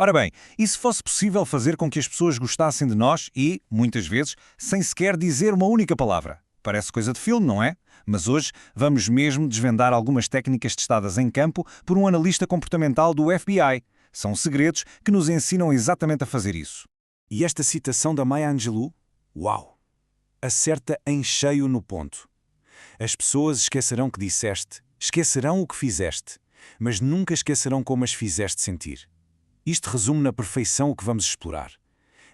Ora bem, e se fosse possível fazer com que as pessoas gostassem de nós e, muitas vezes, sem sequer dizer uma única palavra? Parece coisa de filme, não é? Mas hoje vamos mesmo desvendar algumas técnicas testadas em campo por um analista comportamental do FBI. São segredos que nos ensinam exatamente a fazer isso. E esta citação da Maya Angelou? Uau! Acerta em cheio no ponto. As pessoas esquecerão que disseste, esquecerão o que fizeste, mas nunca esquecerão como as fizeste sentir. Isto resume na perfeição o que vamos explorar.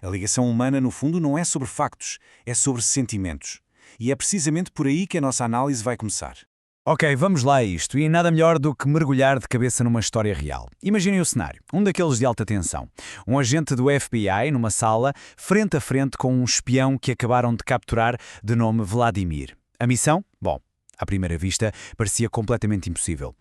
A ligação humana, no fundo, não é sobre factos, é sobre sentimentos. E é precisamente por aí que a nossa análise vai começar. Ok, vamos lá a isto, e nada melhor do que mergulhar de cabeça numa história real. Imaginem o cenário, um daqueles de alta tensão. Um agente do FBI numa sala, frente a frente com um espião que acabaram de capturar de nome Vladimir. A missão? Bom, à primeira vista, parecia completamente impossível.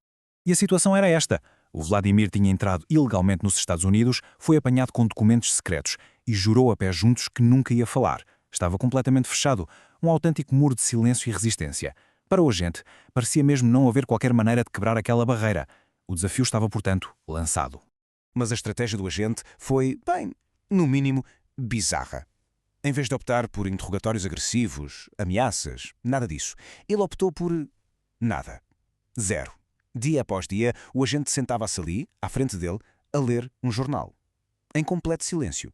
E a situação era esta. O Vladimir tinha entrado ilegalmente nos Estados Unidos, foi apanhado com documentos secretos e jurou a pé juntos que nunca ia falar. Estava completamente fechado, um autêntico muro de silêncio e resistência. Para o agente, parecia mesmo não haver qualquer maneira de quebrar aquela barreira. O desafio estava, portanto, lançado. Mas a estratégia do agente foi, bem, no mínimo, bizarra. Em vez de optar por interrogatórios agressivos, ameaças, nada disso, ele optou por nada. Zero. Dia após dia, o agente sentava-se ali, à frente dele, a ler um jornal. Em completo silêncio.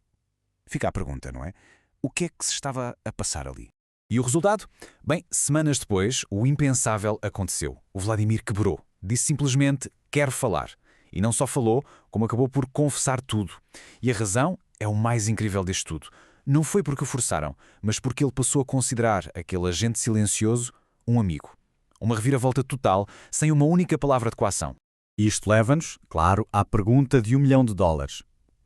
Fica a pergunta, não é? O que é que se estava a passar ali? E o resultado? Bem, semanas depois, o impensável aconteceu. O Vladimir quebrou. Disse simplesmente, quero falar. E não só falou, como acabou por confessar tudo. E a razão é o mais incrível deste tudo. Não foi porque o forçaram, mas porque ele passou a considerar aquele agente silencioso um amigo. Uma reviravolta total, sem uma única palavra de coação. E isto leva-nos, claro, à pergunta de $1 milhão.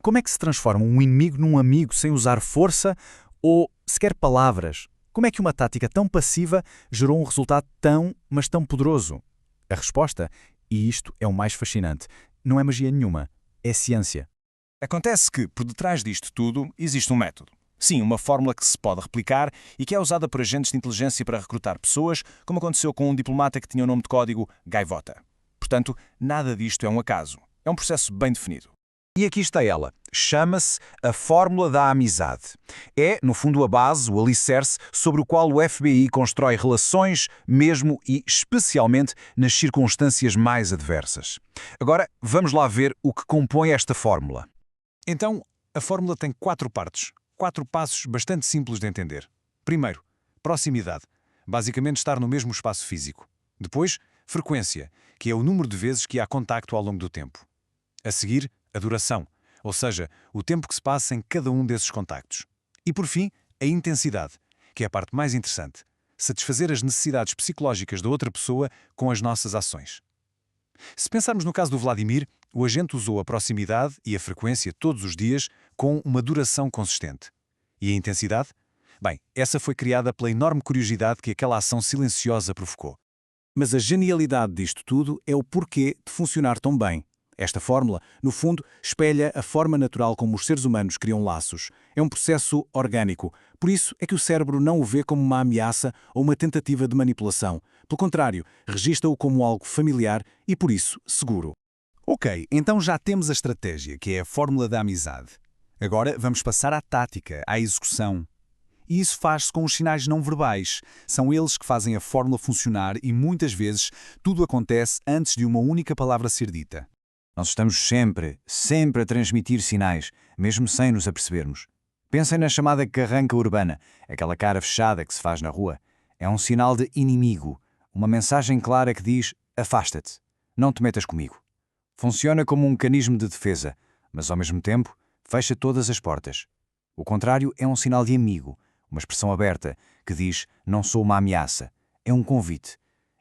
Como é que se transforma um inimigo num amigo sem usar força ou sequer palavras? Como é que uma tática tão passiva gerou um resultado tão, mas tão poderoso? A resposta, e isto é o mais fascinante, não é magia nenhuma, é ciência. Acontece que, por detrás disto tudo, existe um método. Sim, uma fórmula que se pode replicar e que é usada por agentes de inteligência para recrutar pessoas, como aconteceu com um diplomata que tinha o nome de código Gaivota. Portanto, nada disto é um acaso. É um processo bem definido. E aqui está ela. Chama-se a Fórmula da Amizade. É, no fundo, a base, o alicerce, sobre o qual o FBI constrói relações, mesmo e especialmente nas circunstâncias mais adversas. Agora, vamos lá ver o que compõe esta fórmula. Então, a fórmula tem 4 partes. 4 passos bastante simples de entender. Primeiro, proximidade. Basicamente estar no mesmo espaço físico. Depois, frequência, que é o número de vezes que há contacto ao longo do tempo. A seguir, a duração, ou seja, o tempo que se passa em cada um desses contactos. E por fim, a intensidade, que é a parte mais interessante. Satisfazer as necessidades psicológicas da outra pessoa com as nossas ações. Se pensarmos no caso do Vladimir, o agente usou a proximidade e a frequência todos os dias com uma duração consistente. E a intensidade? Bem, essa foi criada pela enorme curiosidade que aquela ação silenciosa provocou. Mas a genialidade disto tudo é o porquê de funcionar tão bem. Esta fórmula, no fundo, espelha a forma natural como os seres humanos criam laços. É um processo orgânico. Por isso é que o cérebro não o vê como uma ameaça ou uma tentativa de manipulação. Pelo contrário, registra-o como algo familiar e, por isso, seguro. Ok, então já temos a estratégia, que é a fórmula da amizade. Agora vamos passar à tática, à execução. E isso faz-se com os sinais não verbais. São eles que fazem a fórmula funcionar e, muitas vezes, tudo acontece antes de uma única palavra ser dita. Nós estamos sempre a transmitir sinais, mesmo sem nos apercebermos. Pensem na chamada carranca urbana, aquela cara fechada que se faz na rua. É um sinal de inimigo, uma mensagem clara que diz afasta-te, não te metas comigo. Funciona como um mecanismo de defesa, mas ao mesmo tempo fecha todas as portas. O contrário é um sinal de amigo, uma expressão aberta que diz não sou uma ameaça, é um convite.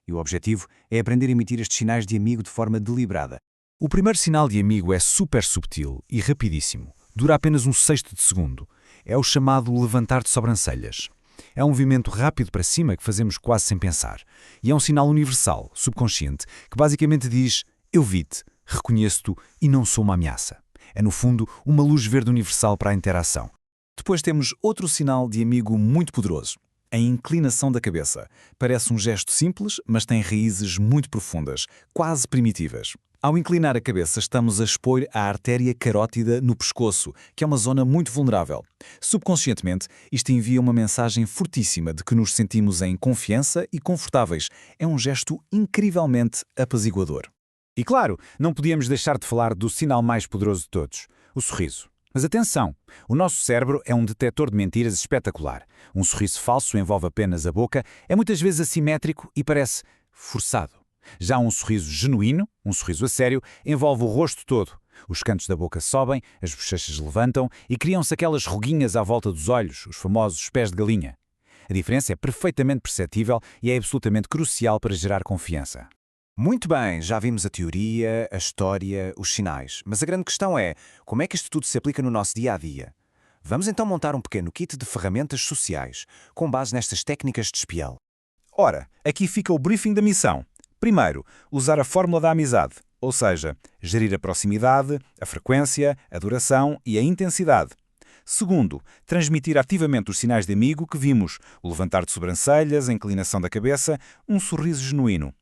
E o objetivo é aprender a emitir estes sinais de amigo de forma deliberada. O primeiro sinal de amigo é super subtil e rapidíssimo. Dura apenas um sexto de segundo. É o chamado levantar de sobrancelhas. É um movimento rápido para cima que fazemos quase sem pensar. E é um sinal universal, subconsciente, que basicamente diz eu vi-te, reconheço-te e não sou uma ameaça. É, no fundo, uma luz verde universal para a interação. Depois temos outro sinal de amigo muito poderoso. A inclinação da cabeça. Parece um gesto simples, mas tem raízes muito profundas, quase primitivas. Ao inclinar a cabeça, estamos a expor a artéria carótida no pescoço, que é uma zona muito vulnerável. Subconscientemente, isto envia uma mensagem fortíssima de que nos sentimos em confiança e confortáveis. É um gesto incrivelmente apaziguador. E claro, não podíamos deixar de falar do sinal mais poderoso de todos, o sorriso. Mas atenção, o nosso cérebro é um detector de mentiras espetacular. Um sorriso falso envolve apenas a boca, é muitas vezes assimétrico e parece forçado. Já um sorriso genuíno, um sorriso a sério, envolve o rosto todo. Os cantos da boca sobem, as bochechas levantam e criam-se aquelas ruguinhas à volta dos olhos, os famosos pés de galinha. A diferença é perfeitamente perceptível e é absolutamente crucial para gerar confiança. Muito bem, já vimos a teoria, a história, os sinais. Mas a grande questão é, como é que isto tudo se aplica no nosso dia-a-dia? Vamos então montar um pequeno kit de ferramentas sociais, com base nestas técnicas de espiel. Ora, aqui fica o briefing da missão. Primeiro, usar a fórmula da amizade, ou seja, gerir a proximidade, a frequência, a duração e a intensidade. Segundo, transmitir ativamente os sinais de amigo que vimos, o levantar de sobrancelhas, a inclinação da cabeça, um sorriso genuíno.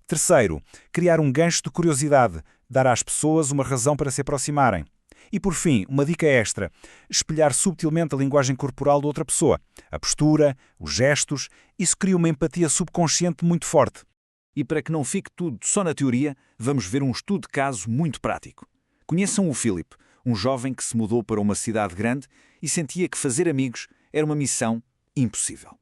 Terceiro, criar um gancho de curiosidade, dar às pessoas uma razão para se aproximarem. E por fim, uma dica extra, espelhar subtilmente a linguagem corporal de outra pessoa, a postura, os gestos, isso cria uma empatia subconsciente muito forte. E para que não fique tudo só na teoria, vamos ver um estudo de caso muito prático. Conheçam o Philip, um jovem que se mudou para uma cidade grande e sentia que fazer amigos era uma missão impossível.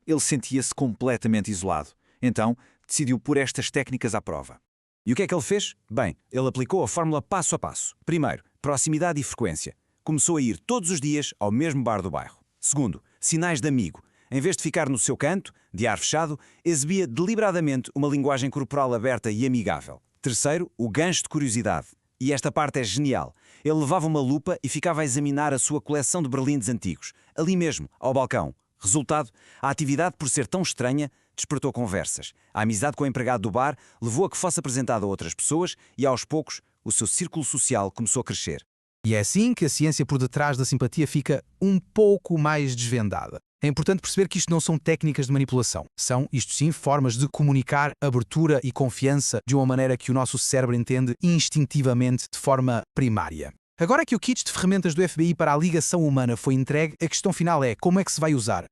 Ele sentia-se completamente isolado, então decidiu pôr estas técnicas à prova. E o que é que ele fez? Bem, ele aplicou a fórmula passo a passo. Primeiro, proximidade e frequência. Começou a ir todos os dias ao mesmo bar do bairro. Segundo, sinais de amigo. Em vez de ficar no seu canto, de ar fechado, exibia deliberadamente uma linguagem corporal aberta e amigável. Terceiro, o gancho de curiosidade. E esta parte é genial. Ele levava uma lupa e ficava a examinar a sua coleção de berlindes antigos, ali mesmo, ao balcão. Resultado, a atividade, por ser tão estranha, despertou conversas. A amizade com o empregado do bar levou a que fosse apresentado a outras pessoas e, aos poucos, o seu círculo social começou a crescer. E é assim que a ciência por detrás da simpatia fica um pouco mais desvendada. É importante perceber que isto não são técnicas de manipulação. São, isto sim, formas de comunicar abertura e confiança de uma maneira que o nosso cérebro entende instintivamente de forma primária. Agora que o kit de ferramentas do FBI para a ligação humana foi entregue, a questão final é como é que se vai usar?